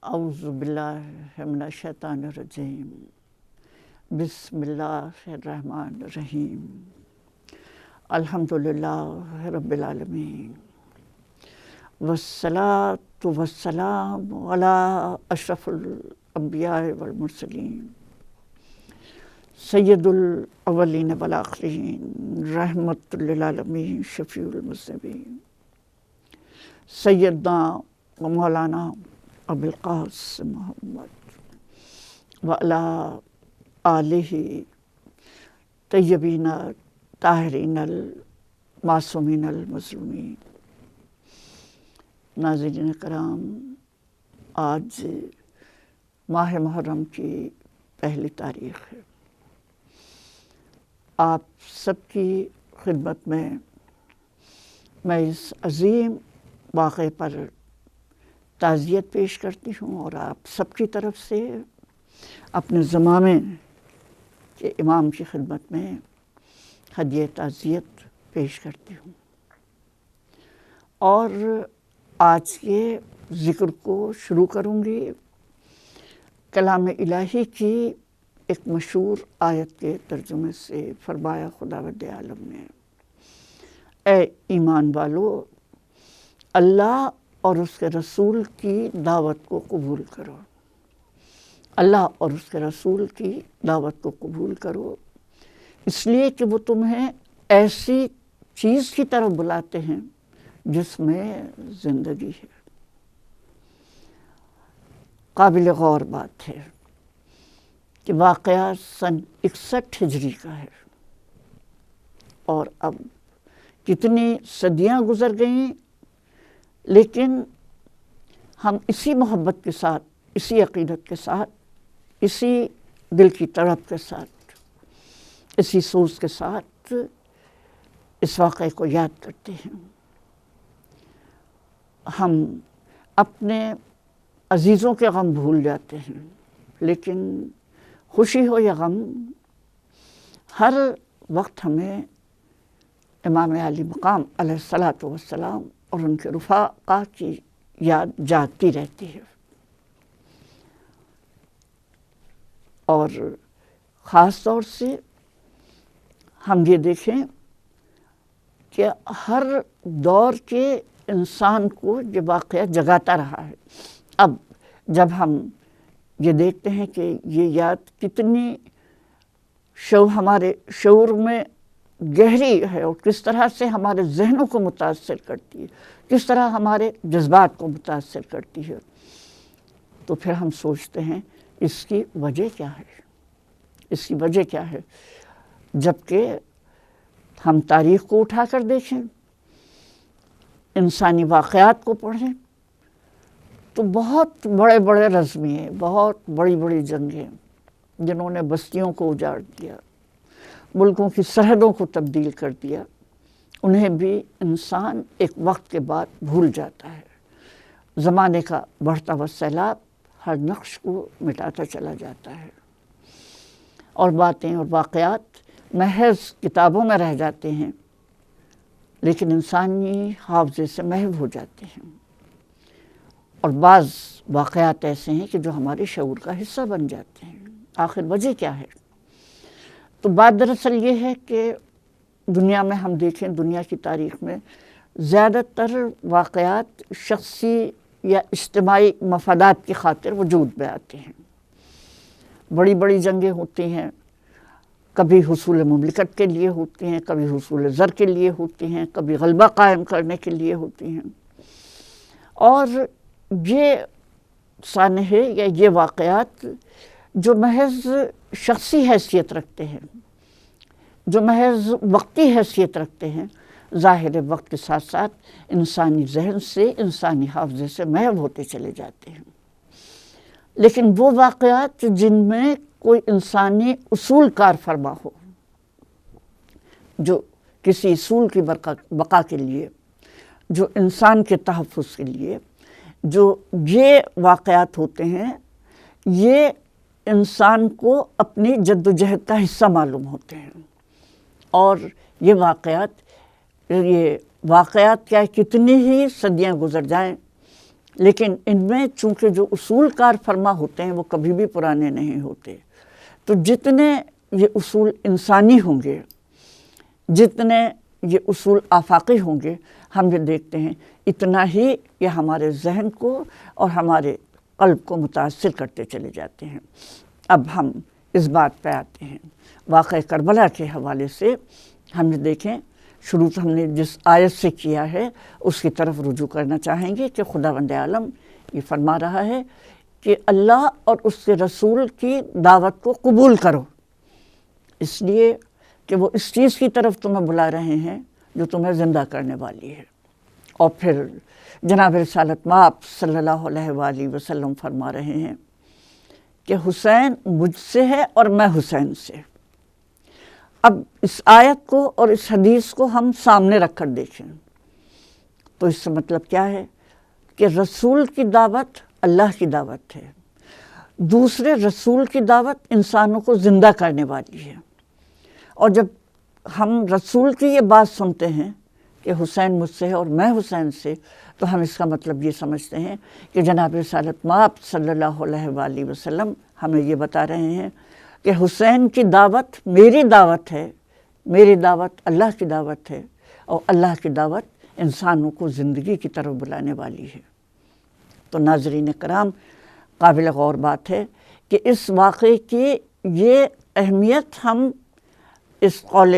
اعوذ باللہ من الشیطان الرجیم بسم اللہ الرحمن الرحیم الحمدللہ رب العالمین والصلاة والسلام علی اشرف الانبیاء والمرسلین سید الاولین والآخرین رحمت للعالمین شفیع المذنبین سیدنا و مولانا ابو القاسم محمد وعلی آلہ طیبین طاہرین المعصومین المظلومین۔ ناظرین کرام، آج ماہ محرم کی پہلی تاریخ ہے۔ آپ سب کی خدمت میں اس عظیم واقعے پر تعزیت پیش کرتی ہوں اور آپ سب کی طرف سے اپنے زمامے کے امام کی خدمت میں ہدیہ تعزیت پیش کرتی ہوں، اور آج کے ذکر کو شروع کروں گی کلام الہی کی ایک مشہور آیت کے ترجمے سے۔ فرمایا خداوند عالم نے، اے ایمان والو، اللہ اور اس کے رسول کی دعوت کو قبول کرو۔ اللہ اور اس کے رسول کی دعوت کو قبول کرو، اس لیے کہ وہ تمہیں ایسی چیز کی طرف بلاتے ہیں جس میں زندگی ہے۔ قابل غور بات ہے کہ واقعہ سن 61 ہجری کا ہے، اور اب کتنی صدیاں گزر گئیں، لیکن ہم اسی محبت کے ساتھ، اسی عقیدت کے ساتھ، اسی دل کی تڑپ کے ساتھ، اسی سوچ کے ساتھ اس واقعے کو یاد کرتے ہیں۔ ہم اپنے عزیزوں کے غم بھول جاتے ہیں، لیکن خوشی ہو یا غم، ہر وقت ہمیں امام علی مقام علیہ الصلاۃ والسلام اور ان کے رفقا کی یاد جاگتی رہتی ہے۔ اور خاص طور سے ہم یہ دیکھیں کہ ہر دور کے انسان کو یہ واقعہ جگاتا رہا ہے۔ اب جب ہم یہ دیکھتے ہیں کہ یہ یاد کتنی ہمارے شعور میں گہری ہے اور کس طرح سے ہمارے ذہنوں کو متاثر کرتی ہے، کس طرح ہمارے جذبات کو متاثر کرتی ہے، تو پھر ہم سوچتے ہیں اس کی وجہ کیا ہے؟ اس کی وجہ کیا ہے؟ جبکہ ہم تاریخ کو اٹھا کر دیکھیں، انسانی واقعات کو پڑھیں، تو بہت بڑے بڑے رزمیے، بہت بڑی بڑی جنگیں جنہوں نے بستیوں کو اجاڑ دیا، ملکوں کی سرحدوں کو تبدیل کر دیا، انہیں بھی انسان ایک وقت کے بعد بھول جاتا ہے۔ زمانے کا بڑھتا ہوا سیلاب ہر نقش کو مٹاتا چلا جاتا ہے، اور باتیں اور واقعات محض کتابوں میں رہ جاتے ہیں، لیکن انسانی حافظے سے محو ہو جاتے ہیں۔ اور بعض واقعات ایسے ہیں کہ جو ہمارے شعور کا حصہ بن جاتے ہیں۔ آخر وجہ کیا ہے؟ تو بات دراصل یہ ہے کہ دنیا میں ہم دیکھیں، دنیا کی تاریخ میں زیادہ تر واقعات شخصی یا اجتماعی مفادات کی خاطر وجود میں آتے ہیں۔ بڑی بڑی جنگیں ہوتی ہیں، کبھی حصول مملکت کے لیے ہوتی ہیں، کبھی حصول زر کے لیے ہوتی ہیں، کبھی غلبہ قائم کرنے کے لیے ہوتی ہیں، اور یہ سانحے یا یہ واقعات جو محض شخصی حیثیت رکھتے ہیں، جو محض وقتی حیثیت رکھتے ہیں، ظاہر وقت کے ساتھ ساتھ انسانی ذہن سے، انسانی حافظے سے محو ہوتے چلے جاتے ہیں۔ لیکن وہ واقعات جن میں کوئی انسانی اصول کار فرما ہو، جو کسی اصول کی بقا کے لیے، جو انسان کے تحفظ کے لیے، جو یہ واقعات ہوتے ہیں، یہ انسان کو اپنی جد و جہد کا حصہ معلوم ہوتے ہیں۔ اور یہ واقعات کیا کتنی ہی صدیاں گزر جائیں، لیکن ان میں چونکہ جو اصول کار فرما ہوتے ہیں وہ کبھی بھی پرانے نہیں ہوتے. تو جتنے یہ اصول انسانی ہوں گے، جتنے یہ اصول آفاقی ہوں گے، ہم یہ دیکھتے ہیں اتنا ہی یہ ہمارے ذہن کو اور ہمارے قلب کو متاثر کرتے چلے جاتے ہیں. اب ہم اس بات پہ آتے ہیں واقعہ کربلا کے حوالے سے. ہم نے دیکھیں شروع ہم نے جس آیت سے کیا ہے اس کی طرف رجوع کرنا چاہیں گے کہ خداوند عالم یہ فرما رہا ہے کہ اللہ اور اس کے رسول کی دعوت کو قبول کرو، اس لیے کہ وہ اس چیز کی طرف تمہیں بلا رہے ہیں جو تمہیں زندہ کرنے والی ہے. اور پھر جناب رسالت مآب صلی اللہ علیہ وآلہ وسلم فرما رہے ہیں کہ حسین مجھ سے ہے اور میں حسین سے. اب اس آیت کو اور اس حدیث کو ہم سامنے رکھ کر دیکھیں تو اس سے مطلب کیا ہے کہ رسول کی دعوت اللہ کی دعوت ہے، دوسرے رسول کی دعوت انسانوں کو زندہ کرنے والی ہے. اور جب ہم رسول کی یہ بات سنتے ہیں کہ حسین مجھ سے ہے اور میں حسین سے، تو ہم اس کا مطلب یہ سمجھتے ہیں کہ جناب رسالت مآب صلی اللہ علیہ وآلہ وسلم ہمیں یہ بتا رہے ہیں کہ حسین کی دعوت میری دعوت ہے، میری دعوت اللہ کی دعوت ہے، اور اللہ کی دعوت انسانوں کو زندگی کی طرف بلانے والی ہے. تو ناظرین کرام، قابل غور بات ہے کہ اس واقعے کی یہ اہمیت ہم اس قول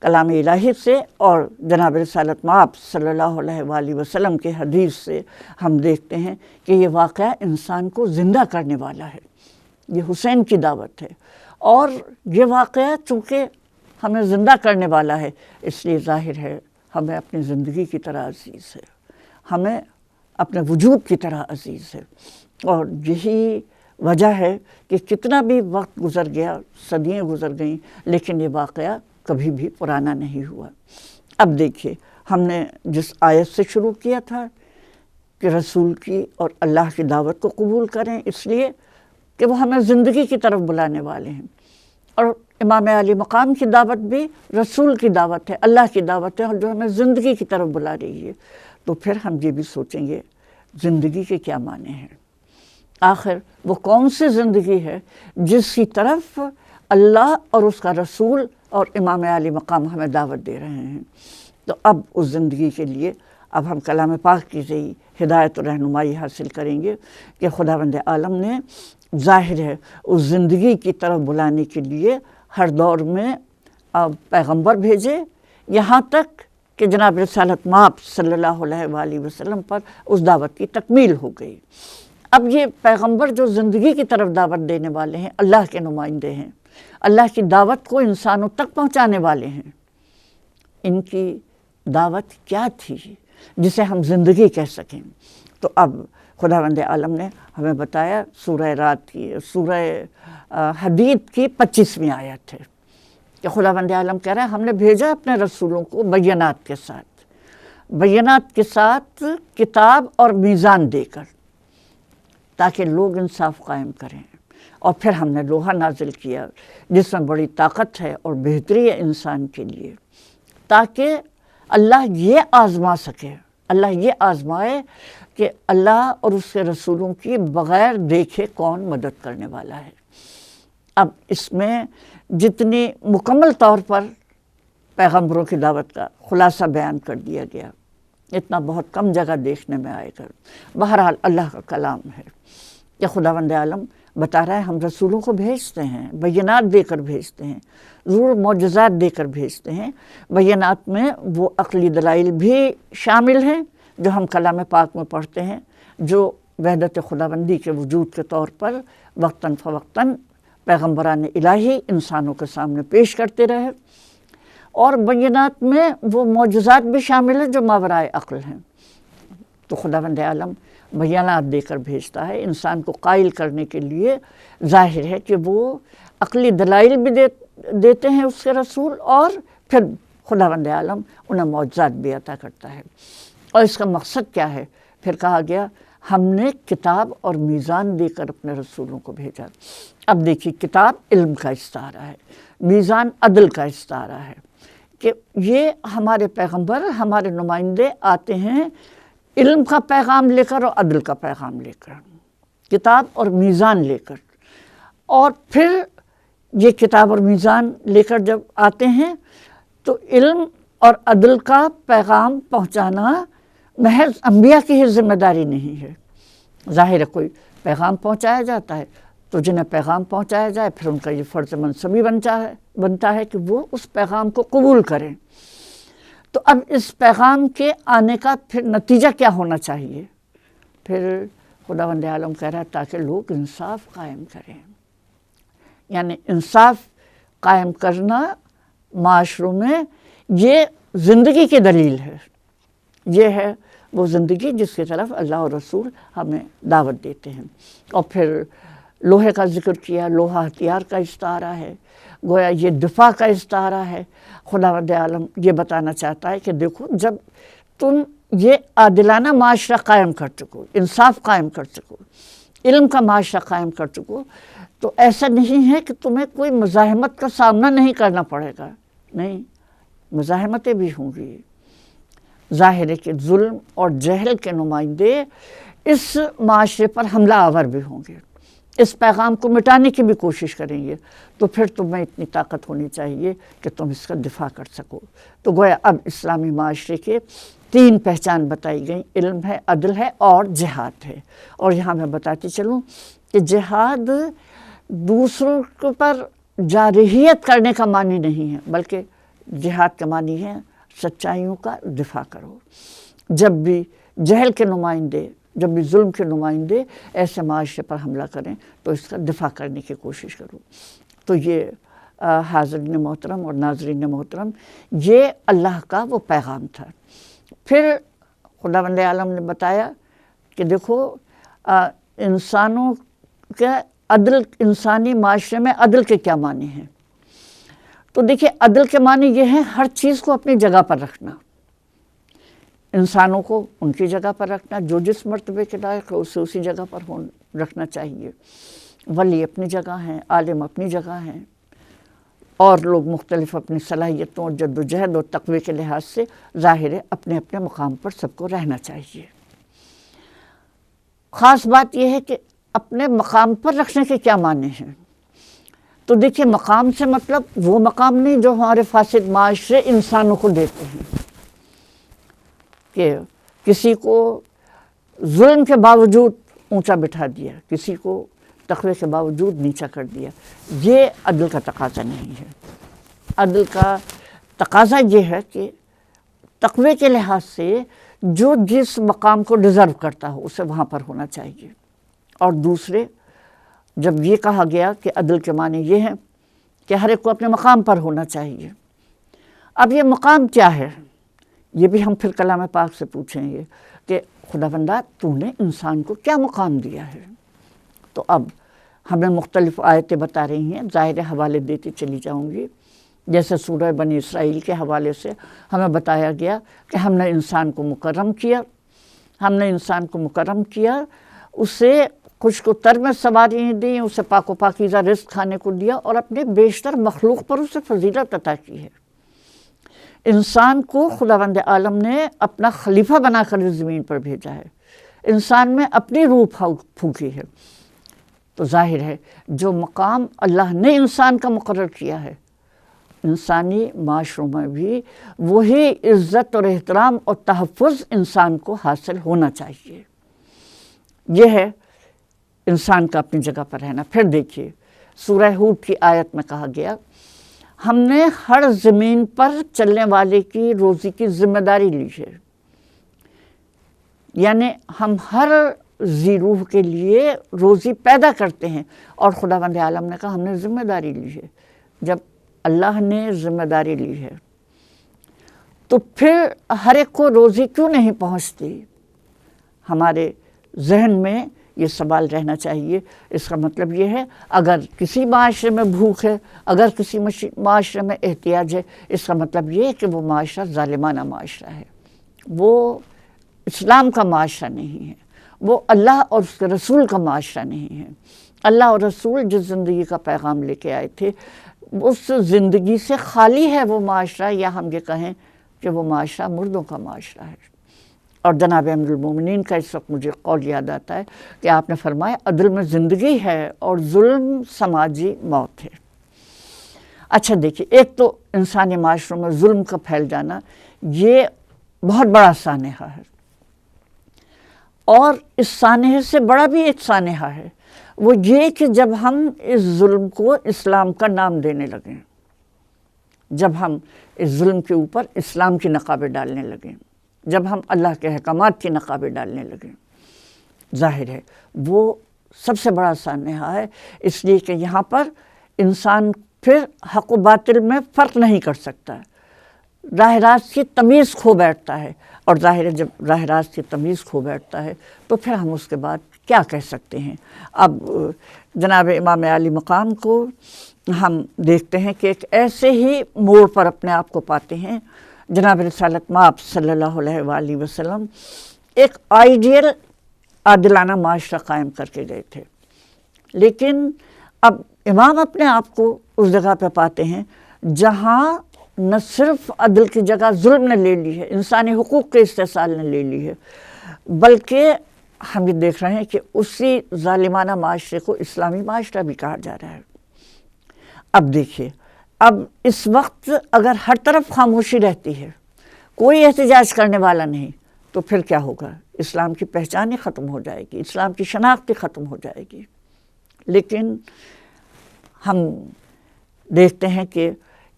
کلام الہی سے اور جناب رسالت مآب صلی اللہ علیہ وآلہ وسلم کے حدیث سے ہم دیکھتے ہیں کہ یہ واقعہ انسان کو زندہ کرنے والا ہے. یہ حسین کی دعوت ہے اور یہ واقعہ چونکہ ہمیں زندہ کرنے والا ہے، اس لیے ظاہر ہے ہمیں اپنی زندگی کی طرح عزیز ہے، ہمیں اپنے وجود کی طرح عزیز ہے. اور یہی وجہ ہے کہ کتنا بھی وقت گزر گیا، صدیاں گزر گئیں، لیکن یہ واقعہ کبھی بھی پرانا نہیں ہوا. اب دیکھیے ہم نے جس آیت سے شروع کیا تھا کہ رسول کی اور اللہ کی دعوت کو قبول کریں اس لیے کہ وہ ہمیں زندگی کی طرف بلانے والے ہیں، اور امام علی مقام کی دعوت بھی رسول کی دعوت ہے، اللہ کی دعوت ہے، اور جو ہمیں زندگی کی طرف بلا رہی ہے. تو پھر ہم یہ بھی سوچیں گے زندگی کے کیا معنی ہیں، آخر وہ کون سی زندگی ہے جس کی طرف اللہ اور اس کا رسول اور امام علی مقام ہمیں دعوت دے رہے ہیں. تو اب اس زندگی کے لیے اب ہم کلام پاک کی ذریعے ہدایت و رہنمائی حاصل کریں گے کہ خداوند عالم نے ظاہر ہے اس زندگی کی طرف بلانے کے لیے ہر دور میں پیغمبر بھیجے، یہاں تک کہ جناب رسالت مآب صلی اللہ علیہ وآلہ وسلم پر اس دعوت کی تکمیل ہو گئی. اب یہ پیغمبر جو زندگی کی طرف دعوت دینے والے ہیں، اللہ کے نمائندے ہیں، اللہ کی دعوت کو انسانوں تک پہنچانے والے ہیں، ان کی دعوت کیا تھی جسے ہم زندگی کہہ سکیں؟ تو اب خداوند عالم نے ہمیں بتایا سورہ رات کی، سورہ حدید کی 25ویں آیت ہے کہ خداوند عالم کہہ رہا ہے ہم نے بھیجا اپنے رسولوں کو بینات کے ساتھ کتاب اور میزان دے کر تاکہ لوگ انصاف قائم کریں. اور پھر ہم نے لوہا نازل کیا جس میں بڑی طاقت ہے اور بہتری ہے انسان کے لیے، تاکہ اللہ یہ آزما سکے، اللہ یہ آزمائے کہ اللہ اور اس کے رسولوں کی بغیر دیکھے کون مدد کرنے والا ہے. اب اس میں جتنی مکمل طور پر پیغمبروں کی دعوت کا خلاصہ بیان کر دیا گیا، اتنا بہت کم جگہ دیکھنے میں آئے گا. بہرحال اللہ کا کلام ہے کہ خداوند عالم بتا رہا ہے ہم رسولوں کو بھیجتے ہیں، بینات دے کر بھیجتے ہیں، ضرور معجزات دے کر بھیجتے ہیں. بینات میں وہ عقلی دلائل بھی شامل ہیں جو ہم کلام پاک میں پڑھتے ہیں، جو وحدت خداوندی کے وجود کے طور پر وقتاً فوقتاً پیغمبران الہی انسانوں کے سامنے پیش کرتے رہے. اور بینات میں وہ معجزات بھی شامل ہیں جو ماورائے عقل ہیں. تو خداوند عالم بیانات دے کر بھیجتا ہے انسان کو قائل کرنے کے لیے. ظاہر ہے کہ وہ عقلی دلائل بھی دیتے ہیں اس کے رسول، اور پھر خداوند عالم انہیں معجزات بھی عطا کرتا ہے. اور اس کا مقصد کیا ہے؟ پھر کہا گیا ہم نے کتاب اور میزان دے کر اپنے رسولوں کو بھیجا. اب دیکھیے کتاب علم کا استعارہ ہے، میزان عدل کا استعارہ ہے، کہ یہ ہمارے پیغمبر، ہمارے نمائندے آتے ہیں علم کا پیغام لے کر اور عدل کا پیغام لے کر، کتاب اور میزان لے کر، اور پھر یہ کتاب اور میزان لے کر جب آتے ہیں تو علم اور عدل کا پیغام پہنچانا محض انبیاء کی ہی ذمہ داری نہیں ہے۔ ظاہر ہے کوئی پیغام پہنچایا جاتا ہے تو جنہیں پیغام پہنچایا جائے پھر ان کا یہ فرض منصبی بنتا ہے کہ وہ اس پیغام کو قبول کریں۔ تو اب اس پیغام کے آنے کا پھر نتیجہ کیا ہونا چاہیے؟ پھر خداوند عالم کہہ رہا ہے تاکہ لوگ انصاف قائم کریں، یعنی انصاف قائم کرنا معاشروں میں یہ زندگی کی دلیل ہے، یہ ہے وہ زندگی جس کی طرف اللہ اور رسول ہمیں دعوت دیتے ہیں۔ اور پھر لوہے کا ذکر کیا، لوہا ہتھیار کا استعارہ ہے، گویا یہ دفاع کا استعارہ ہے۔ خداوند عالم یہ بتانا چاہتا ہے کہ دیکھو جب تم یہ عادلانہ معاشرہ قائم کر چکو، انصاف قائم کر چکو، علم کا معاشرہ قائم کر چکو، تو ایسا نہیں ہے کہ تمہیں کوئی مزاحمت کا سامنا نہیں کرنا پڑے گا، نہیں، مزاحمتیں بھی ہوں گی۔ ظاہر ہے کہ ظلم اور جہل کے نمائندے اس معاشرے پر حملہ آور بھی ہوں گے، اس پیغام کو مٹانے کی بھی کوشش کریں گے، تو پھر تمہیں اتنی طاقت ہونی چاہیے کہ تم اس کا دفاع کر سکو۔ تو گویا اب اسلامی معاشرے کے 3 پہچان بتائی گئیں، علم ہے، عدل ہے اور جہاد ہے۔ اور یہاں میں بتاتی چلوں کہ جہاد دوسروں کے پر جارحیت کرنے کا معنی نہیں ہے، بلکہ جہاد کا معنی ہے سچائیوں کا دفاع کرو۔ جب بھی جہل کے نمائندے، جب بھی ظلم کے نمائندے ایسے معاشرے پر حملہ کریں تو اس کا دفاع کرنے کی کوشش کرو۔ تو یہ حاضرین محترم اور ناظرین محترم، یہ اللہ کا وہ پیغام تھا۔ پھر خداوند عالم نے بتایا کہ دیکھو انسانوں کا عدل، انسانی معاشرے میں عدل کے کیا معنی ہیں؟ تو دیکھیے عدل کے معنی یہ ہے ہر چیز کو اپنی جگہ پر رکھنا، انسانوں کو ان کی جگہ پر رکھنا، جو جس مرتبے کے لائق ہے اسے اسی جگہ پر رکھنا چاہیے۔ ولی اپنی جگہ ہیں، عالم اپنی جگہ ہیں، اور لوگ مختلف اپنی صلاحیتوں اور جد و جہد اور تقوی کے لحاظ سے ظاہر ہے اپنے اپنے مقام پر سب کو رہنا چاہیے۔ خاص بات یہ ہے کہ اپنے مقام پر رکھنے کے کیا معنی ہیں؟ تو دیکھیے مقام سے مطلب وہ مقام نہیں جو ہمارے فاسد معاشرے انسانوں کو دیتے ہیں، کہ کسی کو ظلم کے باوجود اونچا بٹھا دیا، کسی کو تقوی کے باوجود نیچا کر دیا۔ یہ عدل کا تقاضا نہیں ہے۔ عدل کا تقاضا یہ ہے کہ تقوی کے لحاظ سے جو جس مقام کو ڈیزرو کرتا ہو اسے وہاں پر ہونا چاہیے۔ اور دوسرے، جب یہ کہا گیا کہ عدل کے معنی یہ ہے کہ ہر ایک کو اپنے مقام پر ہونا چاہیے، اب یہ مقام کیا ہے؟ یہ بھی ہم پھر کلام پاک سے پوچھیں گے کہ خداوندہ تو نے انسان کو کیا مقام دیا ہے؟ تو اب ہمیں مختلف آیتیں بتا رہی ہیں، ظاہر حوالے دیتی چلی جاؤں گی۔ جیسے سورہ بنی اسرائیل کے حوالے سے ہمیں بتایا گیا کہ ہم نے انسان کو مکرم کیا، ہم نے انسان کو مکرم کیا، اسے خشک و تر میں سواریاں دیں، اسے پاک و پاکیزہ رزق کھانے کو دیا، اور اپنے بیشتر مخلوق پر اسے فضیلت عطا کی ہے۔ انسان کو خداوند عالم نے اپنا خلیفہ بنا کر اس زمین پر بھیجا ہے، انسان میں اپنی روح پھونکی ہے۔ تو ظاہر ہے جو مقام اللہ نے انسان کا مقرر کیا ہے، انسانی معاشروں میں بھی وہی عزت اور احترام اور تحفظ انسان کو حاصل ہونا چاہیے۔ یہ ہے انسان کا اپنی جگہ پر رہنا۔ پھر دیکھیے سورہ ہود کی آیت میں کہا گیا ہم نے ہر زمین پر چلنے والے کی روزی کی ذمہ داری لی ہے، یعنی ہم ہر ذی روح کے لیے روزی پیدا کرتے ہیں، اور خداوند عالم نے کہا ہم نے ذمہ داری لی ہے۔ جب اللہ نے ذمہ داری لی ہے تو پھر ہر ایک کو روزی کیوں نہیں پہنچتی؟ ہمارے ذہن میں یہ سوال رہنا چاہیے۔ اس کا مطلب یہ ہے اگر کسی معاشرے میں بھوک ہے، اگر کسی معاشرے میں احتیاج ہے، اس کا مطلب یہ ہے کہ وہ معاشرہ ظالمانہ معاشرہ ہے، وہ اسلام کا معاشرہ نہیں ہے، وہ اللہ اور اس کے رسول کا معاشرہ نہیں ہے۔ اللہ اور رسول جس زندگی کا پیغام لے کے آئے تھے اس زندگی سے خالی ہے وہ معاشرہ، یا ہم یہ کہیں کہ وہ معاشرہ مردوں کا معاشرہ ہے۔ اور جناب امیر المومنین کا اس وقت مجھے قول یاد آتا ہے کہ آپ نے فرمایا عدل میں زندگی ہے اور ظلم سماجی موت ہے۔ اچھا دیکھیے، ایک تو انسانی معاشروں میں ظلم کا پھیل جانا یہ بہت بڑا سانحہ ہے، اور اس سانحے سے بڑا بھی ایک سانحہ ہے، وہ یہ کہ جب ہم اس ظلم کو اسلام کا نام دینے لگیں، جب ہم اس ظلم کے اوپر اسلام کی نقابیں ڈالنے لگیں، جب ہم اللہ کے احکامات کی نقابیں ڈالنے لگیں، ظاہر ہے وہ سب سے بڑا سانحہ ہے، اس لیے کہ یہاں پر انسان پھر حق و باطل میں فرق نہیں کر سکتا، راہ راست کی تمیز کھو بیٹھتا ہے، اور ظاہر ہے جب راہ راست کی تمیز کھو بیٹھتا ہے تو پھر ہم اس کے بعد کیا کہہ سکتے ہیں۔ اب جناب امام عالی مقام کو ہم دیکھتے ہیں کہ ایک ایسے ہی موڑ پر اپنے آپ کو پاتے ہیں۔ جناب رسالت مآب صلی اللہ علیہ وآلہ وسلم ایک آئیڈیل عادلانہ معاشرہ قائم کر کے گئے تھے، لیکن اب امام اپنے آپ کو اس جگہ پہ پاتے ہیں جہاں نہ صرف عدل کی جگہ ظلم نے لے لی ہے، انسانی حقوق کے استحصال نے لے لی ہے، بلکہ ہم یہ دیکھ رہے ہیں کہ اسی ظالمانہ معاشرے کو اسلامی معاشرہ بھی کہا جا رہا ہے۔ اب دیکھیے، اب اس وقت اگر ہر طرف خاموشی رہتی ہے، کوئی احتجاج کرنے والا نہیں، تو پھر کیا ہوگا؟ اسلام کی پہچان ہی ختم ہو جائے گی، اسلام کی شناخت ہی ختم ہو جائے گی۔ لیکن ہم دیکھتے ہیں کہ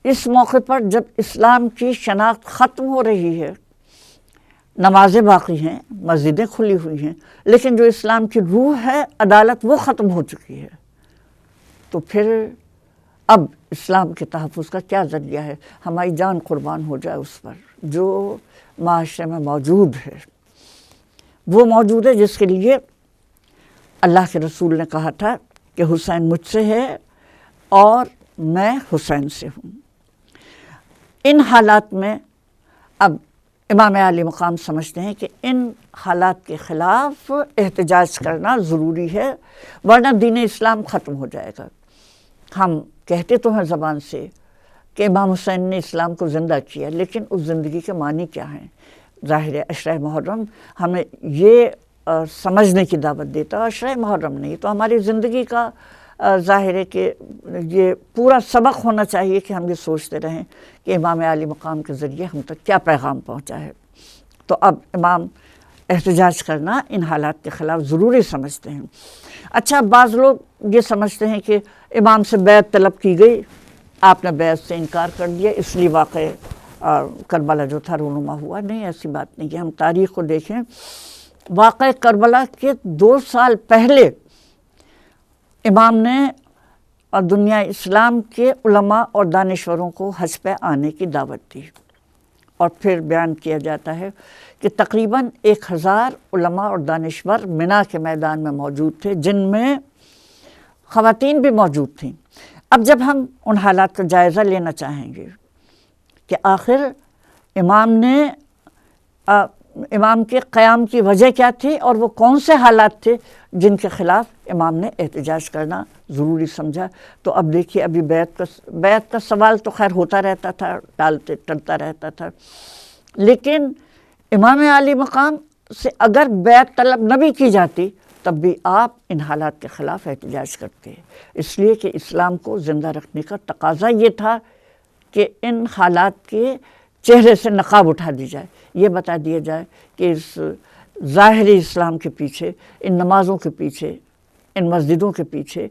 اس موقع پر جب اسلام کی شناخت ختم ہو رہی ہے، نمازیں باقی ہیں، مسجدیں کھلی ہوئی ہیں، لیکن جو اسلام کی روح ہے، عدالت، وہ ختم ہو چکی ہے، تو پھر اب اسلام کے تحفظ کا کیا ذریعہ ہے؟ ہماری جان قربان ہو جائے اس پر جو معاشرے میں موجود ہے۔ وہ موجود ہے جس کے لیے اللہ کے رسول نے کہا تھا کہ حسین مجھ سے ہے اور میں حسین سے ہوں۔ ان حالات میں اب امام عالی مقام سمجھتے ہیں کہ ان حالات کے خلاف احتجاج کرنا ضروری ہے، ورنہ دین اسلام ختم ہو جائے گا۔ ہم کہتے تو ہیں زبان سے کہ امام حسین نے اسلام کو زندہ کیا، لیکن اس زندگی کے معنی کیا ہیں؟ ظاہر ہے عشرہ محرم ہمیں یہ سمجھنے کی دعوت دیتا ہے، عشرہ محرم نہیں تو ہماری زندگی کا ظاہر ہے کہ یہ پورا سبق ہونا چاہیے کہ ہم یہ سوچتے رہیں کہ امام عالی مقام کے ذریعے ہم تک کیا پیغام پہنچا ہے۔ تو اب امام احتجاج کرنا ان حالات کے خلاف ضروری سمجھتے ہیں۔ اچھا، بعض لوگ یہ سمجھتے ہیں کہ امام سے بیعت طلب کی گئی، آپ نے بیعت سے انکار کر دیا، اس لیے واقعہ کربلا جو تھا رونما ہوا۔ نہیں، ایسی بات نہیں ہے۔ ہم تاریخ کو دیکھیں، واقعہ کربلا کے 2 سال پہلے امام نے دنیا اسلام کے علماء اور دانشوروں کو حج پہ آنے کی دعوت دی، اور پھر بیان کیا جاتا ہے کہ تقریباً 1000 علماء اور دانشور منا کے میدان میں موجود تھے، جن میں خواتین بھی موجود تھیں۔ اب جب ہم ان حالات کا جائزہ لینا چاہیں گے کہ آخر امام کے قیام کی وجہ کیا تھی اور وہ کون سے حالات تھے جن کے خلاف امام نے احتجاج کرنا ضروری سمجھا، تو اب دیکھیے ابھی بیعت کا سوال تو خیر ہوتا رہتا تھا، ٹلتا رہتا تھا، لیکن امام عالی مقام سے اگر بیعت طلب نہ بھی کی جاتی تب بھی آپ ان حالات کے خلاف احتجاج کرتے، اس لیے کہ اسلام کو زندہ رکھنے کا تقاضا یہ تھا کہ ان حالات کے چہرے سے نقاب اٹھا دی جائے، یہ بتا دیا جائے کہ اس ظاہری اسلام کے پیچھے، ان نمازوں کے پیچھے، ان مسجدوں کے پیچھے،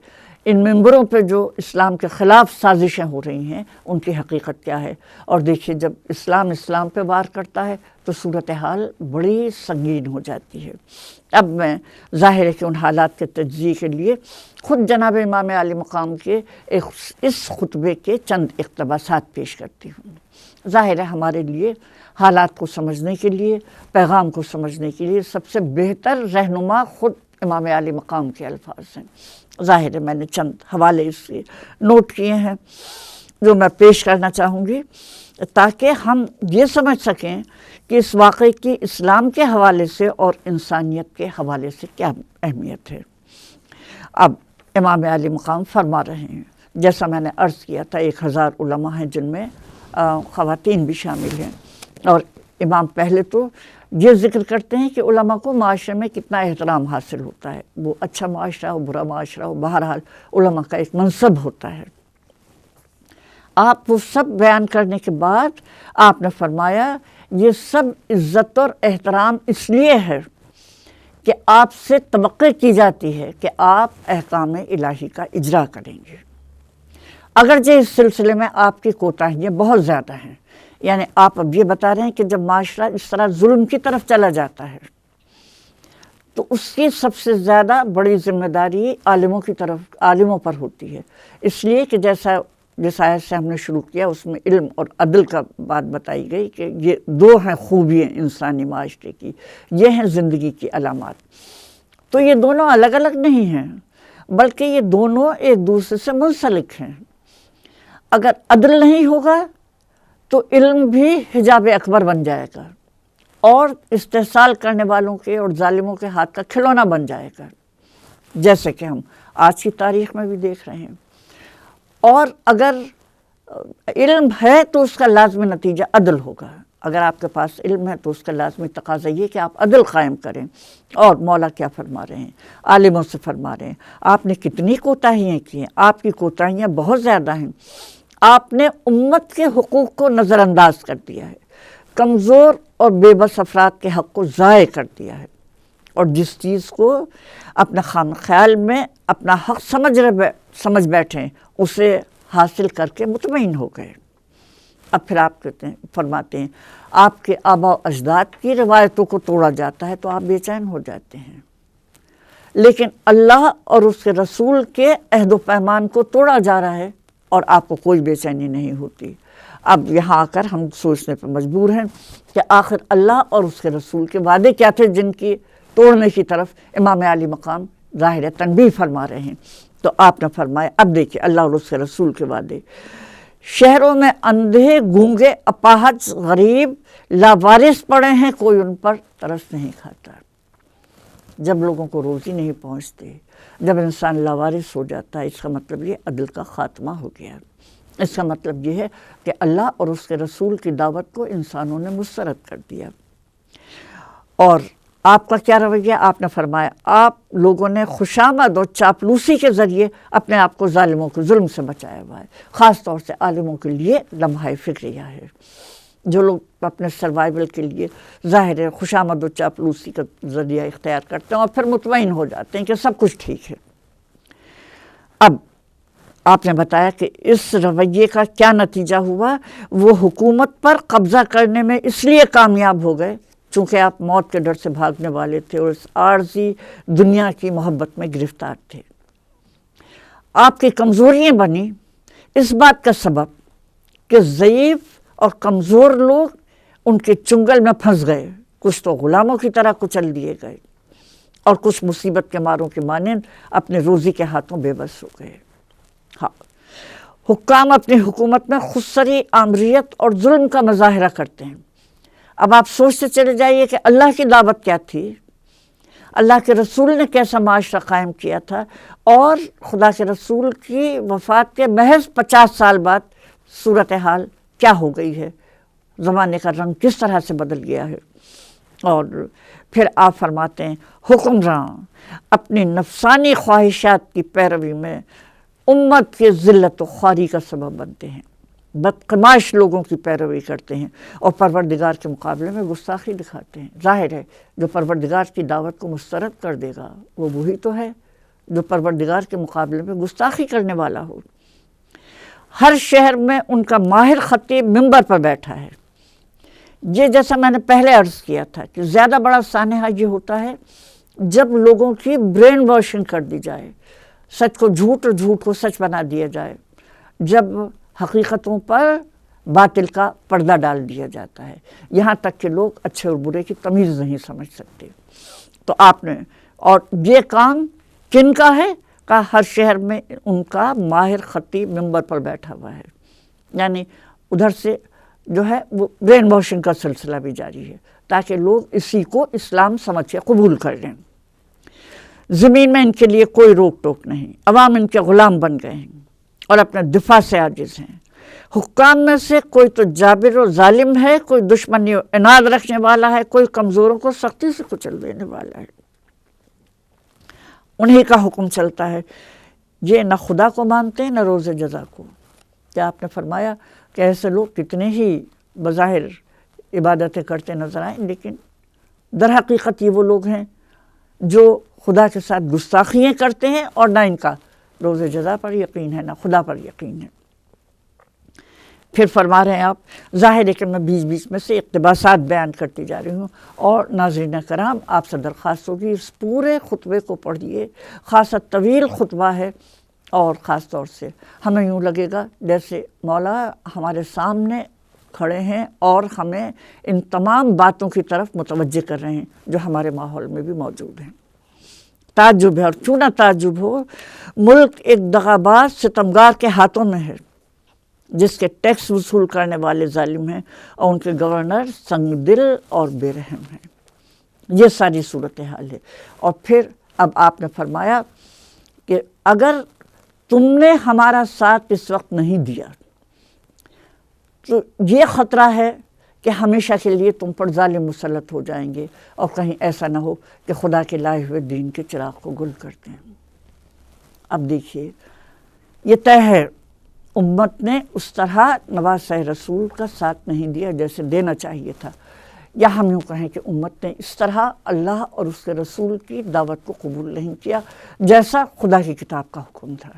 ان ممبروں پہ جو اسلام کے خلاف سازشیں ہو رہی ہیں ان کی حقیقت کیا ہے۔ اور دیکھیے جب اسلام پہ وار کرتا ہے تو صورتحال بڑی سنگین ہو جاتی ہے۔ اب میں ظاہر ہے کہ ان حالات کے تجزیے کے لیے خود جناب امام عالی مقام کے اس خطبے کے چند اقتباسات پیش کرتی ہوں۔ ظاہر ہے ہمارے لیے حالات کو سمجھنے کے لیے، پیغام کو سمجھنے کے لیے سب سے بہتر رہنما خود امام عالی مقام کے الفاظ ہیں۔ ظاہر ہے میں نے چند حوالے اس کے نوٹ کیے ہیں جو میں پیش کرنا چاہوں گی تاکہ ہم یہ سمجھ سکیں کہ اس واقعے کی اسلام کے حوالے سے اور انسانیت کے حوالے سے کیا اہمیت ہے۔ اب امام عالی مقام فرما رہے ہیں، جیسا میں نے عرض کیا تھا 1000 علماء ہیں جن میں خواتین بھی شامل ہیں، اور امام پہلے تو یہ ذکر کرتے ہیں کہ علماء کو معاشرے میں کتنا احترام حاصل ہوتا ہے، وہ اچھا معاشرہ ہو برا معاشرہ ہو، بہرحال علماء کا ایک منصب ہوتا ہے۔ آپ وہ سب بیان کرنے کے بعد آپ نے فرمایا یہ سب عزت اور احترام اس لیے ہے کہ آپ سے توقع کی جاتی ہے کہ آپ احکام الہی کا اجرا کریں گے، اگرچہ اس سلسلے میں آپ کی کوتاہیاں بہت زیادہ ہیں۔ یعنی آپ اب یہ بتا رہے ہیں کہ جب معاشرہ اس طرح ظلم کی طرف چلا جاتا ہے تو اس کی سب سے زیادہ بڑی ذمہ داری عالموں پر ہوتی ہے، اس لیے کہ جس آیت سے ہم نے شروع کیا اس میں علم اور عدل کا بات بتائی گئی کہ یہ دو ہیں خوبیاں انسانی معاشرے کی، یہ ہیں زندگی کی علامات۔ تو یہ دونوں الگ الگ نہیں ہیں بلکہ یہ دونوں ایک دوسرے سے منسلک ہیں۔ اگر عدل نہیں ہوگا تو علم بھی حجاب اکبر بن جائے گا اور استحصال کرنے والوں کے اور ظالموں کے ہاتھ کا کھلونا بن جائے گا، جیسے کہ ہم آج کی تاریخ میں بھی دیکھ رہے ہیں۔ اور اگر علم ہے تو اس کا لازمی نتیجہ عدل ہوگا، اگر آپ کے پاس علم ہے تو اس کا لازمی تقاضا یہ کہ آپ عدل قائم کریں۔ اور مولا کیا فرما رہے ہیں، عالموں سے فرما رہے ہیں آپ نے کتنی کوتاہیاں کی ہیں، آپ کی کوتاہیاں بہت زیادہ ہیں، آپ نے امت کے حقوق کو نظر انداز کر دیا ہے، کمزور اور بے بس افراد کے حق کو ضائع کر دیا ہے، اور جس چیز کو اپنے خیال میں اپنا حق سمجھ بیٹھیں اسے حاصل کر کے مطمئن ہو گئے۔ اب پھر آپ فرماتے ہیں آپ کے آباء و اجداد کی روایتوں کو توڑا جاتا ہے تو آپ بے چین ہو جاتے ہیں، لیکن اللہ اور اس کے رسول کے عہد و پیمان کو توڑا جا رہا ہے اور آپ کو کوئی بے چینی نہیں ہوتی۔ اب یہاں آ کر ہم سوچنے پر مجبور ہیں کہ آخر اللہ اور اس کے رسول کے وعدے کیا تھے جن کی توڑنے کی طرف امام علی مقام ظاہر تنبیہ فرما رہے ہیں۔ تو آپ نے فرمایا اب دیکھیے اللہ اور اس کے رسول کے وعدے، شہروں میں اندھے گونگے اپاہج غریب لاوارث پڑے ہیں، کوئی ان پر ترس نہیں کھاتا۔ جب لوگوں کو روزی نہیں پہنچتی، جب انسان لاوارث ہو جاتا ہے، اس کا مطلب یہ عدل کا خاتمہ ہو گیا۔ اس کا مطلب یہ ہے کہ اللہ اور اس کے رسول کی دعوت کو انسانوں نے مسترد کر دیا۔ اور آپ کا کیا رویہ؟ آپ نے فرمایا آپ لوگوں نے خوشامد اور چاپلوسی کے ذریعے اپنے آپ کو ظالموں کے ظلم سے بچایا ہوا ہے۔ خاص طور سے عالموں کے لیے لمحہ فکریہ ہے، جو لوگ اپنے سروائیول کے لیے ظاہر ہے خوشامد و چاپلوسی کا ذریعہ اختیار کرتے ہیں اور پھر مطمئن ہو جاتے ہیں کہ سب کچھ ٹھیک ہے۔ اب آپ نے بتایا کہ اس رویے کا کیا نتیجہ ہوا، وہ حکومت پر قبضہ کرنے میں اس لیے کامیاب ہو گئے چونکہ آپ موت کے ڈر سے بھاگنے والے تھے اور اس عارضی دنیا کی محبت میں گرفتار تھے۔ آپ کی کمزوریاں بنی اس بات کا سبب کہ ضعیف اور کمزور لوگ ان کے چنگل میں پھنس گئے، کچھ تو غلاموں کی طرح کچل دیے گئے اور کچھ مصیبت کے ماروں کے مانند اپنے روزی کے ہاتھوں بے بس ہو گئے۔ ہاں، حکام اپنی حکومت میں خودسری آمریت اور ظلم کا مظاہرہ کرتے ہیں۔ اب آپ سوچتے چلے جائیے کہ اللہ کی دعوت کیا تھی، اللہ کے رسول نے کیسا معاشرہ قائم کیا تھا، اور خدا کے رسول کی وفات کے محض 50 سال بعد صورتحال کیا ہو گئی ہے، زمانے کا رنگ کس طرح سے بدل گیا ہے۔ اور پھر آپ فرماتے ہیں حکمراں اپنی نفسانی خواہشات کی پیروی میں امت کی ذلت و خواری کا سبب بنتے ہیں، بدقماش لوگوں کی پیروی کرتے ہیں اور پروردگار کے مقابلے میں گستاخی دکھاتے ہیں۔ ظاہر ہے جو پروردگار کی دعوت کو مسترد کر دے گا وہ وہی تو ہے جو پروردگار کے مقابلے میں گستاخی کرنے والا ہو۔ ہر شہر میں ان کا ماہر خطیب منبر پر بیٹھا ہے۔ یہ جیسا میں نے پہلے عرض کیا تھا کہ زیادہ بڑا سانحہ یہ ہوتا ہے جب لوگوں کی برین واشنگ کر دی جائے، سچ کو جھوٹ اور جھوٹ کو سچ بنا دیا جائے، جب حقیقتوں پر باطل کا پردہ ڈال دیا جاتا ہے، یہاں تک کہ لوگ اچھے اور برے کی تمیز نہیں سمجھ سکتے۔ تو آپ نے، اور یہ کام کن کا ہے؟ کہ ہر شہر میں ان کا ماہر خطیب منبر پر بیٹھا ہوا ہے، یعنی ادھر سے جو ہے وہ برین واشنگ کا سلسلہ بھی جاری ہے تاکہ لوگ اسی کو اسلام سمجھ کے قبول کر لیں۔ زمین میں ان کے لیے کوئی روک ٹوک نہیں، عوام ان کے غلام بن گئے ہیں اور اپنے دفاع سے عاجز ہیں۔ حکام میں سے کوئی تو جابر و ظالم ہے، کوئی دشمنی و عناد رکھنے والا ہے، کوئی کمزوروں کو سختی سے کچل دینے والا ہے، انہی کا حکم چلتا ہے۔ یہ نہ خدا کو مانتے نہ روز جزا کو۔ کیا آپ نے فرمایا کہ ایسے لوگ کتنے ہی بظاہر عبادتیں کرتے نظر آئیں، لیکن در حقیقت یہ وہ لوگ ہیں جو خدا کے ساتھ گستاخیاں کرتے ہیں اور نہ ان کا روز جزا پر یقین ہے نہ خدا پر یقین ہے۔ پھر فرما رہے ہیں آپ، ظاہر ہے کہ میں بیچ بیچ میں سے اقتباسات بیان کرتی جا رہی ہوں، اور ناظرین کرام آپ سے درخواست ہوگی اس پورے خطبے کو پڑھیے، خاصا طویل خطبہ ہے، اور خاص طور سے ہمیں یوں لگے گا جیسے مولا ہمارے سامنے کھڑے ہیں اور ہمیں ان تمام باتوں کی طرف متوجہ کر رہے ہیں جو ہمارے ماحول میں بھی موجود ہیں۔ تعجب ہے، اور کیوں نہ تعجب ہو، ملک ایک دغاباز ستمگار کے ہاتھوں میں ہے جس کے ٹیکس وصول کرنے والے ظالم ہیں اور ان کے گورنر سنگ دل اور بے رحم ہیں۔ یہ ساری صورتحال ہے۔ اور پھر اب آپ نے فرمایا کہ اگر تم نے ہمارا ساتھ اس وقت نہیں دیا تو یہ خطرہ ہے کہ ہمیشہ کے لیے تم پر ظالم مسلط ہو جائیں گے، اور کہیں ایسا نہ ہو کہ خدا کے لائے ہوئے دین کے چراغ کو گل کر دیں۔ اب دیکھیے، یہ طے ہے، امت نے اس طرح نواسہ رسول کا ساتھ نہیں دیا جیسے دینا چاہیے تھا، یا ہم یوں کہیں کہ امت نے اس طرح اللہ اور اس کے رسول کی دعوت کو قبول نہیں کیا جیسا خدا کی کتاب کا حکم تھا۔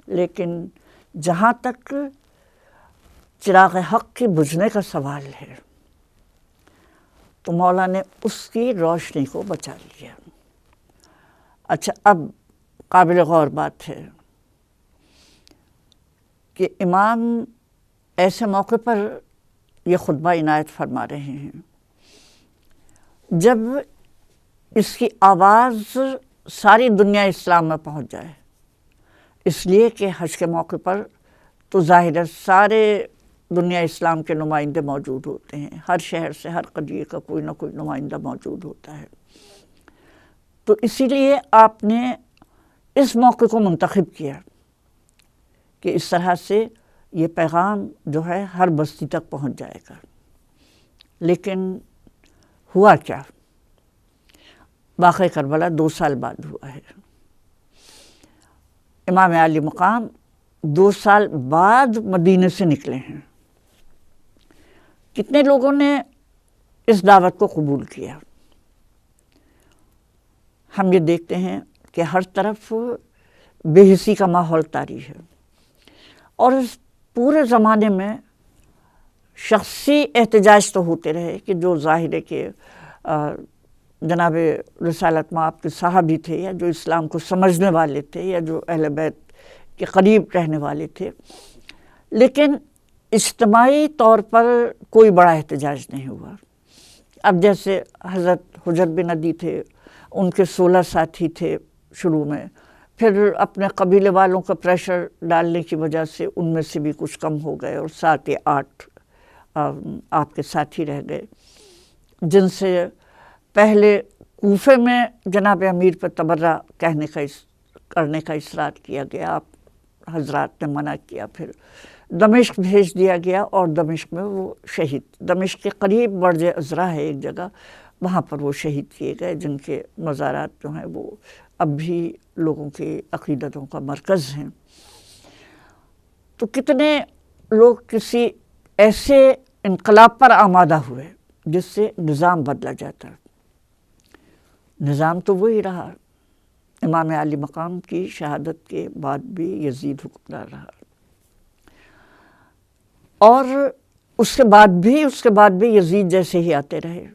لیکن جہاں تک چراغ حق کے بجھنے کا سوال ہے تو مولا نے اس کی روشنی کو بچا لیا۔ اچھا، اب قابل غور بات ہے کہ امام ایسے موقع پر یہ خطبہ عنایت فرما رہے ہیں جب اس کی آواز ساری دنیا اسلام میں پہنچ جائے، اس لیے کہ حج کے موقع پر تو ظاہر ہے سارے دنیا اسلام کے نمائندے موجود ہوتے ہیں، ہر شہر سے ہر قضیے کا کوئی نہ کوئی نمائندہ موجود ہوتا ہے، تو اسی لیے آپ نے اس موقع کو منتخب کیا کہ اس طرح سے یہ پیغام جو ہے ہر بستی تک پہنچ جائے گا۔ لیکن ہوا کیا؟ واقعہ کربلا 2 سال بعد ہوا ہے۔ امام علی مقام 2 سال بعد مدینے سے نکلے ہیں۔ کتنے لوگوں نے اس دعوت کو قبول کیا؟ ہم یہ دیکھتے ہیں کہ ہر طرف بے حسی کا ماحول طاری ہے، اور اس پورے زمانے میں شخصی احتجاج تو ہوتے رہے کہ جو ظاہر ہے کہ جناب رسالت مآب کے صحابی تھے، یا جو اسلام کو سمجھنے والے تھے، یا جو اہل بیت کے قریب رہنے والے تھے، لیکن اجتماعی طور پر کوئی بڑا احتجاج نہیں ہوا۔ اب جیسے حضرت حجر بن عدی تھے، ان کے 16 ساتھی تھے شروع میں، پھر اپنے قبیلے والوں کا پریشر ڈالنے کی وجہ سے ان میں سے بھی کچھ کم ہو گئے، اور 7 یا 8 آپ کے ساتھی رہ گئے، جن سے پہلے کوفے میں جناب امیر پر تبرہ کرنے کا اصرار کیا گیا، آپ حضرات نے منع کیا، پھر دمشق بھیج دیا گیا، اور دمشق میں وہ شہید، دمشق کے قریب برج عذرا ہے ایک جگہ، وہاں پر وہ شہید کیے گئے، جن کے مزارات جو ہیں وہ اب بھی لوگوں کی عقیدتوں کا مرکز ہیں۔ تو کتنے لوگ کسی ایسے انقلاب پر آمادہ ہوئے جس سے نظام بدلا جاتا، نظام تو وہی رہا، امام علی مقام کی شہادت کے بعد بھی یزید حکمران رہا، اور اس کے بعد بھی یزید جیسے ہی آتے رہے،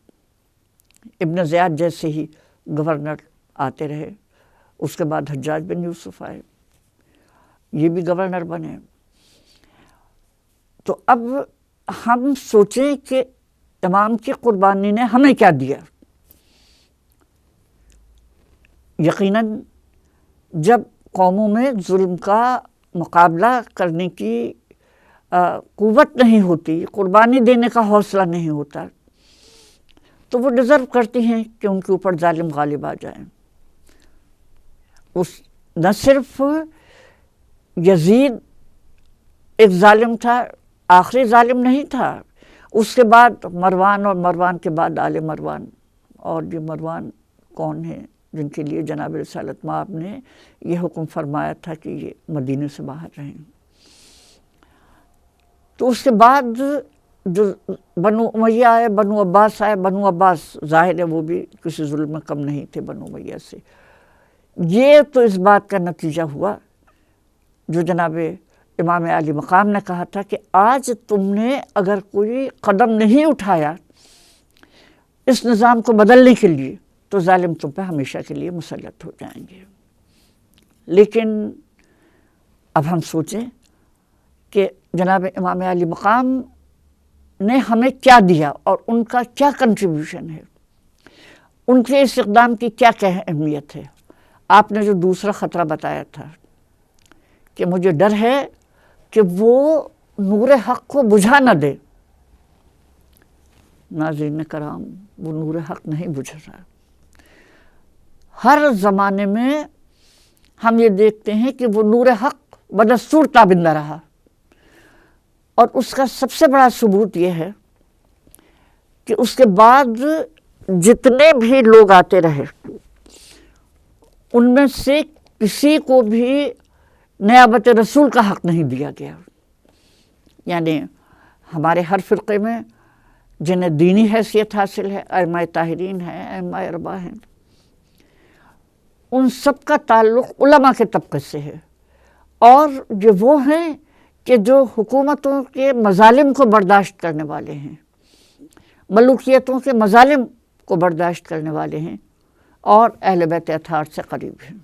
ابن زیاد جیسے ہی گورنر آتے رہے، اس کے بعد حجاج بن یوسف آئے، یہ بھی گورنر بنے۔ تو اب ہم سوچیں کہ امام کی قربانی نے ہمیں کیا دیا؟ یقیناً جب قوموں میں ظلم کا مقابلہ کرنے کی قوت نہیں ہوتی، قربانی دینے کا حوصلہ نہیں ہوتا، تو وہ ڈیزرو کرتی ہیں کہ ان کے اوپر ظالم غالب آ جائیں۔ نہ صرف یزید ایک ظالم تھا، آخری ظالم نہیں تھا، اس کے بعد مروان، اور مروان کے بعد آل مروان. اور یہ مروان کون ہے؟ جن کے لیے جناب رسالت مآب نے یہ حکم فرمایا تھا کہ یہ مدینے سے باہر رہیں. تو اس کے بعد جو بنو امیہ آئے، بنو عباس آئے. بنو عباس ظاہر ہے وہ بھی کسی ظلم میں کم نہیں تھے بنو امیہ سے. یہ تو اس بات کا نتیجہ ہوا جو جناب امام علی مقام نے کہا تھا کہ آج تم نے اگر کوئی قدم نہیں اٹھایا اس نظام کو بدلنے کے لیے تو ظالم تم پہ ہمیشہ کے لیے مسلط ہو جائیں گے. لیکن اب ہم سوچیں کہ جناب امام علی مقام نے ہمیں کیا دیا اور ان کا کیا کنٹریبیوشن ہے، ان کے اس اقدام کی کیا اہمیت ہے. آپ نے جو دوسرا خطرہ بتایا تھا کہ مجھے ڈر ہے کہ وہ نور حق کو بجھا نہ دے. ناظرین کرام، وہ نور حق نہیں بجھ رہا. ہر زمانے میں ہم یہ دیکھتے ہیں کہ وہ نور حق بدستور تابندہ رہا، اور اس کا سب سے بڑا ثبوت یہ ہے کہ اس کے بعد جتنے بھی لوگ آتے رہے ان میں سے کسی کو بھی نیابت رسول کا حق نہیں دیا گیا. یعنی ہمارے ہر فرقے میں جنہیں دینی حیثیت حاصل ہے، ائمہ طاہرین ہیں، ائمہ اربعہ ہیں، ان سب کا تعلق علماء کے طبقے سے ہے. اور جو وہ ہیں کہ جو حکومتوں کے مظالم کو برداشت کرنے والے ہیں، ملوکیتوں کے مظالم کو برداشت کرنے والے ہیں اور اہل بیت اطہار سے قریب ہیں.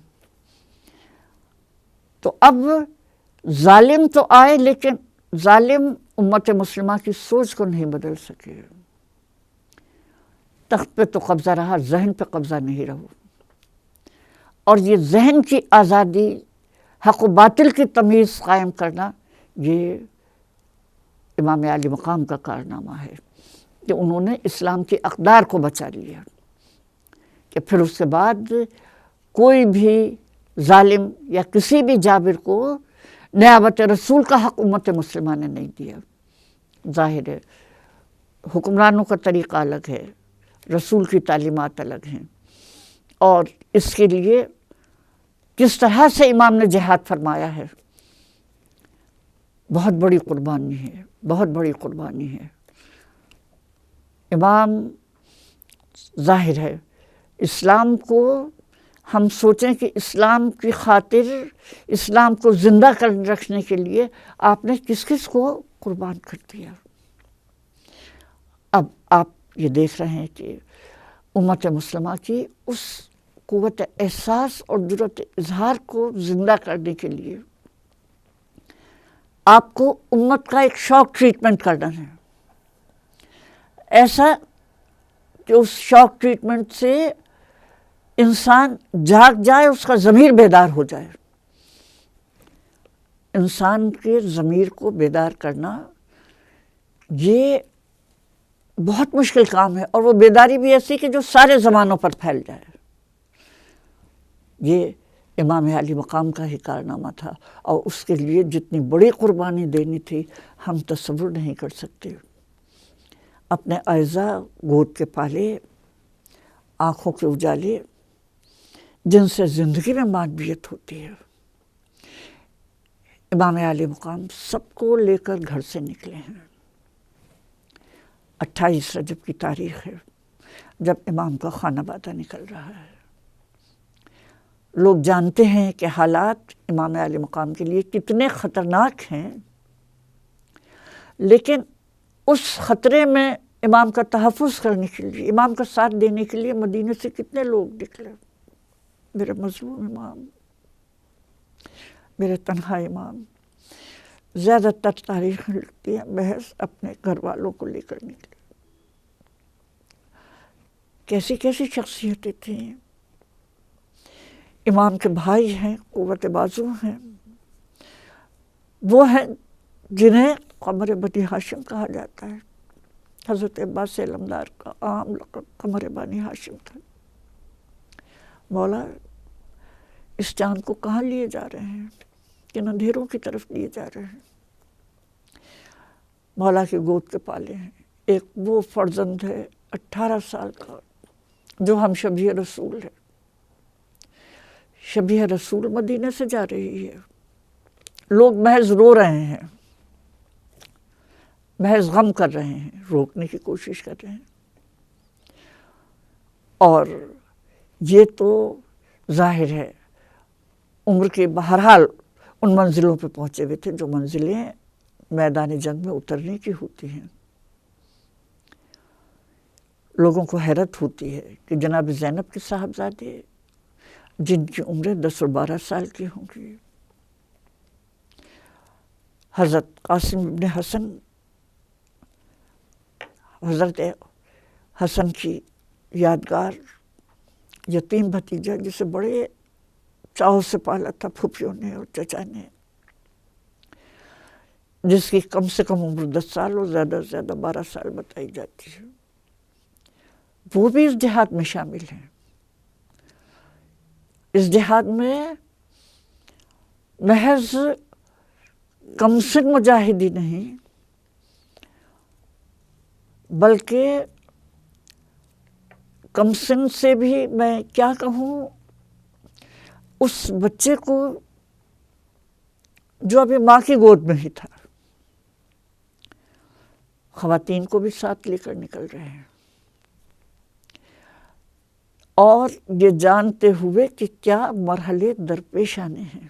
تو اب ظالم تو آئے لیکن ظالم امت مسلمہ کی سوچ کو نہیں بدل سکے. تخت پہ تو قبضہ رہا، ذہن پہ قبضہ نہیں رہا. اور یہ ذہن کی آزادی، حق و باطل کی تمیز قائم کرنا، یہ امام علی مقام کا کارنامہ ہے کہ انہوں نے اسلام کی اقدار کو بچا لیا. کہ پھر اس کے بعد کوئی بھی ظالم یا کسی بھی جابر کو نیابت رسول کا حق امت مسلمہ نے نہیں دیا. ظاہر ہے حکمرانوں کا طریقہ الگ ہے، رسول کی تعلیمات الگ ہیں، اور اس کے لیے کس طرح سے امام نے جہاد فرمایا ہے، بہت بڑی قربانی ہے، بہت بڑی قربانی ہے. امام ظاہر ہے اسلام کو ہم سوچیں کہ اسلام کی خاطر، اسلام کو زندہ رکھنے کے لیے آپ نے کس کس کو قربان کر دیا. اب آپ یہ دیکھ رہے ہیں کہ امت مسلمہ کی اس قوت احساس اور جرأت اظہار کو زندہ کرنے کے لیے آپ کو امت کا ایک شاک ٹریٹمنٹ کرنا ہے، ایسا کہ اس شاک ٹریٹمنٹ سے انسان جاگ جائے، اس کا ضمیر بیدار ہو جائے. انسان کے ضمیر کو بیدار کرنا یہ بہت مشکل کام ہے، اور وہ بیداری بھی ایسی کہ جو سارے زمانوں پر پھیل جائے. یہ امام علی مقام کا ہی کارنامہ تھا، اور اس کے لیے جتنی بڑی قربانی دینی تھی ہم تصور نہیں کر سکتے. اپنے اعضاء گود کے پالے، آنکھوں کے اجالے جن سے زندگی میں معنویت ہوتی ہے. امام علی مقام سب کو لے کر گھر سے نکلے ہیں. 28 رجب کی تاریخ ہے جب امام کا خانہ بادہ نکل رہا ہے. لوگ جانتے ہیں کہ حالات امام علی مقام کے لیے کتنے خطرناک ہیں، لیکن اس خطرے میں امام کا تحفظ کرنے کے لیے، امام کا ساتھ دینے کے لیے مدینے سے کتنے لوگ نکلے. میرے مظلوم امام، میرے تنہا امام. زیادہ تر تاریخ لکھتی ہیں محض اپنے گھر والوں کو لے کر نکلے. کیسی کیسی شخصیتیں تھیں. امام کے بھائی ہیں، قوت بازو ہیں، وہ ہیں جنہیں قمر بنی ہاشم کہا جاتا ہے. حضرت عباس علمدار کا عام لقب قمر بنی ہاشم تھا. مولا اس چاند کو کہاں لیے جا رہے ہیں؟ کن اندھیروں کی طرف لیے جا رہے ہیں؟ مولا کی گود کے پالے ہیں. ایک وہ فرزند ہے 18 سال کا جو ہم شبیہ رسول ہے. شبیہ رسول مدینے سے جا رہی ہے. لوگ محض رو رہے ہیں، محض غم کر رہے ہیں، روکنے کی کوشش کر رہے ہیں. اور یہ تو ظاہر ہے عمر کے بہرحال ان منزلوں پہ پہنچے ہوئے تھے جو منزلیں میدان جنگ میں اترنے کی ہوتی ہیں. لوگوں کو حیرت ہوتی ہے کہ جناب زینب کے صاحبزادے جن کی عمریں 10 اور 12 سال کی ہوں گی، حضرت قاسم ابن حسن، حضرت حسن کی یادگار یتیم بھتیجا جسے بڑے چاؤ سے پالا تھا پھوپھیوں نے اور چچا نے، جس کی کم سے کم عمر 10 سال اور زیادہ سے زیادہ 12 سال بتائی جاتی ہے، وہ بھی اس جہاد میں شامل ہیں. اس جہاد میں محض کم سن مجاہدی نہیں بلکہ کم سن سے بھی میں کیا کہوں، اس بچے کو جو ابھی ماں کی گود میں ہی تھا، خواتین کو بھی ساتھ لے کر نکل رہے ہیں، اور یہ جانتے ہوئے کہ کیا مرحلے درپیش آنے ہیں.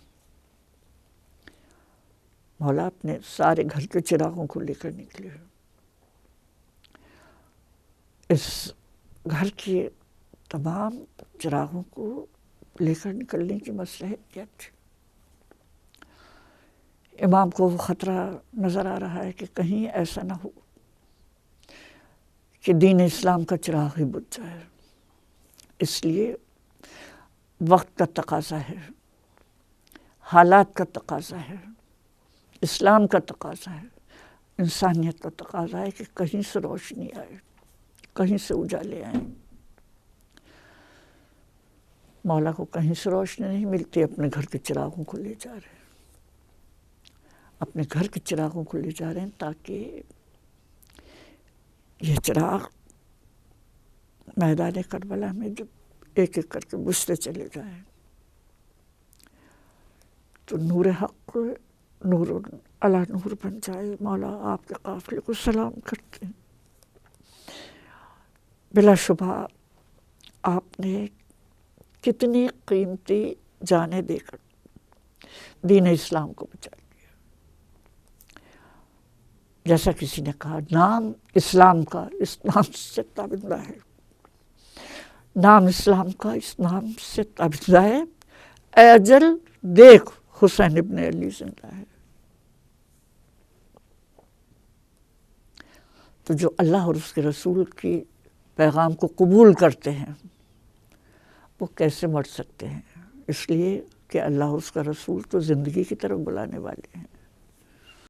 مولا اپنے سارے گھر کے چراغوں کو لے کر نکلے. اس گھر کے تمام چراغوں کو لے کر نکلنے کی مصلحت کیا تھی؟ امام کو وہ خطرہ نظر آ رہا ہے کہ کہیں ایسا نہ ہو کہ دین اسلام کا چراغ ہی بجھ جائے. اس لیے وقت کا تقاضا ہے، حالات کا تقاضا ہے، اسلام کا تقاضا ہے، انسانیت کا تقاضا ہے کہ کہیں سے روشنی آئے، کہیں سے اجالے آئیں. مولا کو کہیں سے روشنی نہیں ملتی، اپنے گھر کے چراغوں کو لے جا رہے ہیں، اپنے گھر کے چراغوں کو لے جا رہے ہیں تاکہ یہ چراغ میدان کربلا میں جب ایک ایک کر کے بجھتے چلے جائیں تو نور حق نور علی نور بن جائے. مولا آپ کے قافلے کو سلام کرتے ہیں. بلا شبہ آپ نے کتنی قیمتی جانیں دے کر دین اسلام کو بچا لیا. جیسا کسی نے کہا، نام اسلام کا اس نام سے تابندہ ہے، نام اسلام کا اس نام سے تابندہ ہے، اے اجل دیکھ حسین ابن علی زندہ ہے. تو جو اللہ اور اس کے رسول کی پیغام کو قبول کرتے ہیں وہ کیسے مر سکتے ہیں؟ اس لیے کہ اللہ اور اس کا رسول تو زندگی کی طرف بلانے والے ہیں.